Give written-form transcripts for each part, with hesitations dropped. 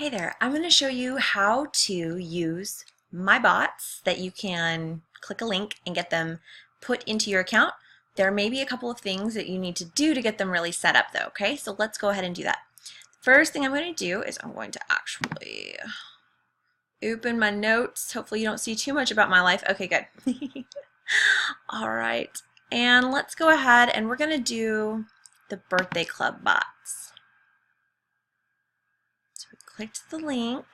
Hey there, I'm going to show you how to use my bots that you can click a link and get them put into your account. There may be a couple of things that you need to do to get them really set up though, okay? So let's go ahead and do that. First thing I'm going to do is I'm going to actually open my notes. Hopefully you don't see too much about my life. Okay, good. All right, and let's go ahead and we're going to do the birthday club bots. Clicked the link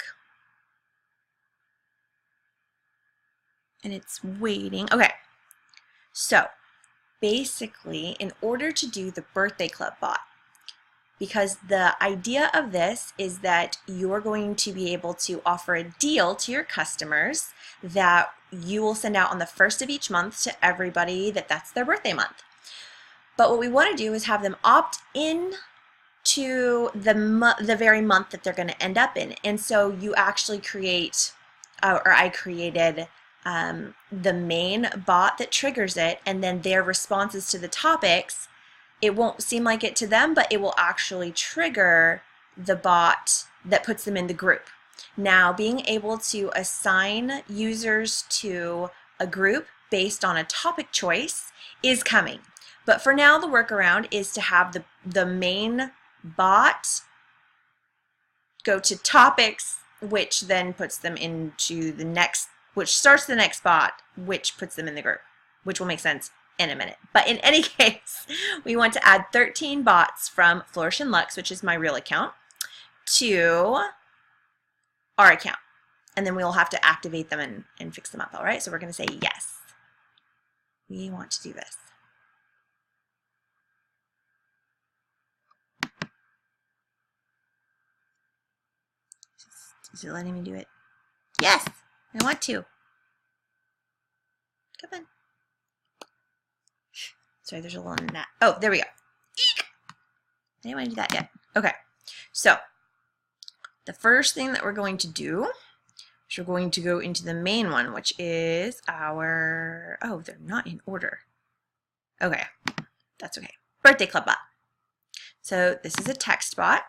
and it's waiting. Okay, so basically in order to do the birthday club bot, because the idea of this is that you're going to be able to offer a deal to your customers that you will send out on the 1st of each month to everybody that's their birthday month. But what we want to do is have them opt in to the very month that they're going to end up in. And so you actually create, or I created the main bot that triggers it, and then their responses to the topics, it won't seem like it to them, but it will actually trigger the bot that puts them in the group. Now, being able to assign users to a group based on a topic choice is coming. But for now, the workaround is to have the main bot go to topics, which then puts them into the next, which starts the next bot, which puts them in the group, which will make sense in a minute. But in any case, we want to add 13 bots from Flourish and Lux, which is my real account, to our account. And then we'll have to activate them and fix them up, all right? So we're going to say yes. We want to do this. Is it letting me do it? Yes, I want to. Come on. Sorry, there's a little in that. Oh, there we go. Eek! I didn't want to do that yet. Okay, so the first thing that we're going to do is we're going to go into the main one, which is our, oh, they're not in order. Okay, that's okay. Birthday club bot. So this is a text bot.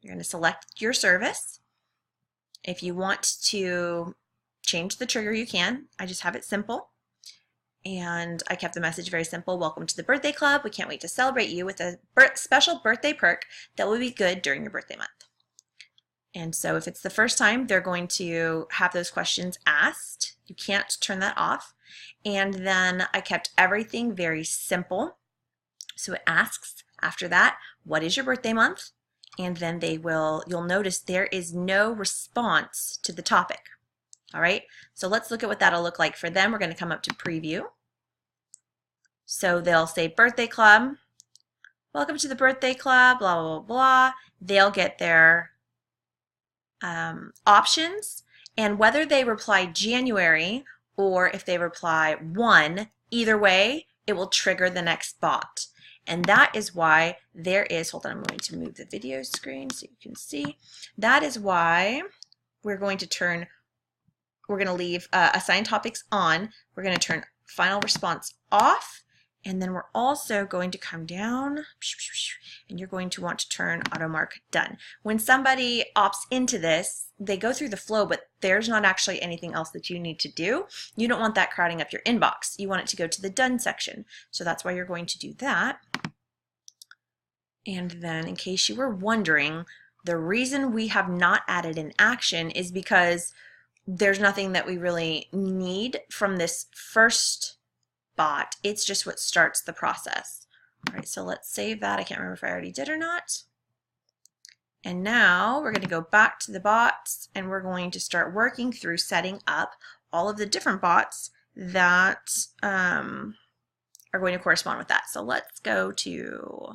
You're going to select your service. If you want to change the trigger, you can. I just have it simple. And I kept the message very simple. Welcome to the birthday club. We can't wait to celebrate you with a special birthday perk that will be good during your birthday month. And so if it's the first time, they're going to have those questions asked. You can't turn that off. And then I kept everything very simple. So it asks after that, what is your birthday month? And then you'll notice there is no response to the topic. All right, so let's look at what that'll look like for them. We're going to come up to preview. So they'll say birthday club, welcome to the birthday club, blah, blah, blah, blah. They'll get their options, and whether they reply January or if they reply 1, either way, it will trigger the next bot. And that is why there is, hold on, I'm going to move the video screen so you can see. That is why we're going to leave assign topics on. We're going to turn final response off. And then we're also going to come down and you're going to want to turn auto mark done. When somebody opts into this, they go through the flow, but there's not actually anything else that you need to do. You don't want that crowding up your inbox. You want it to go to the done section. So that's why you're going to do that. And then in case you were wondering, the reason we have not added an action is because there's nothing that we really need from this first bot. It's just what starts the process. All right, so let's save that. I can't remember if I already did or not. And now we're going to go back to the bots and we're going to start working through setting up all of the different bots that are going to correspond with that. So let's go to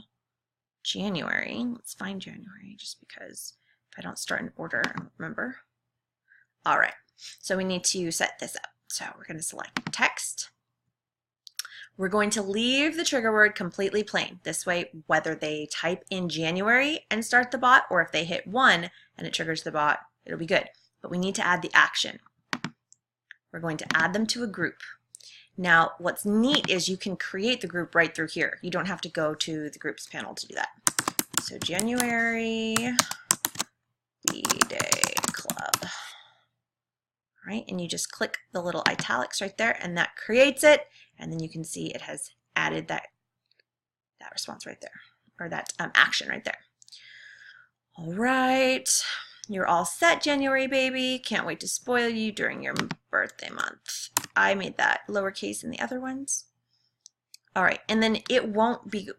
January. Let's find January just because if I don't start in order, I don't remember. All right, so we need to set this up. So we're going to select text. We're going to leave the trigger word completely plain. This way, whether they type in January and start the bot, or if they hit 1 and it triggers the bot, it'll be good. But we need to add the action. We're going to add them to a group. Now, what's neat is you can create the group right through here. You don't have to go to the groups panel to do that. So January, the day right? And you just click the little italics right there, and that creates it, and then you can see it has added that response right there, or that action right there. All right, you're all set, January baby. Can't wait to spoil you during your birthday month. I made that lowercase in the other ones. All right, and then it won't be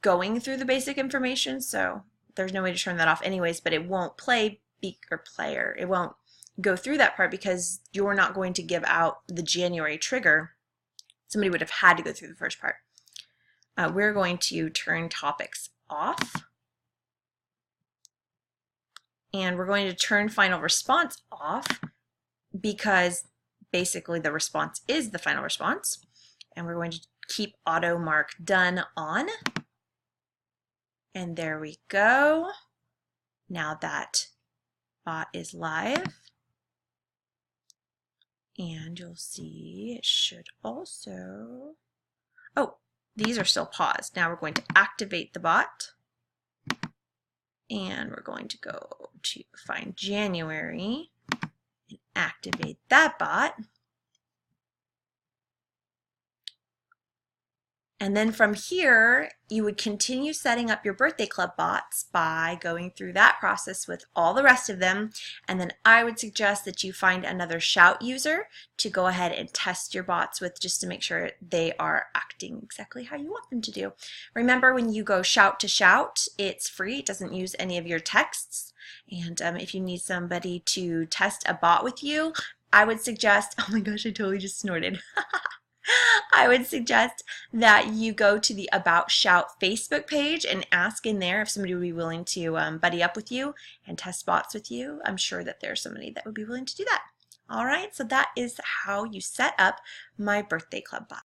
going through the basic information, so there's no way to turn that off anyways, but it won't play player. It won't go through that part because you're not going to give out the January trigger. Somebody would have had to go through the first part. We're going to turn topics off, and we're going to turn final response off because basically the response is the final response, and we're going to keep auto mark done on, and there we go. Now that bot is live, and you'll see it should also, oh, these are still paused. Now we're going to activate the bot, and we're going to go to find January and activate that bot. And then from here, you would continue setting up your birthday club bots by going through that process with all the rest of them. And then I would suggest that you find another Shout user to go ahead and test your bots with, just to make sure they are acting exactly how you want them to do. Remember, when you go Shout to Shout, it's free. It doesn't use any of your texts. And if you need somebody to test a bot with you, I would suggest, oh my gosh, I totally just snorted. I would suggest that you go to the About Shout Facebook page and ask in there if somebody would be willing to buddy up with you and test bots with you. I'm sure that there's somebody that would be willing to do that. All right, so that is how you set up my birthday club bot.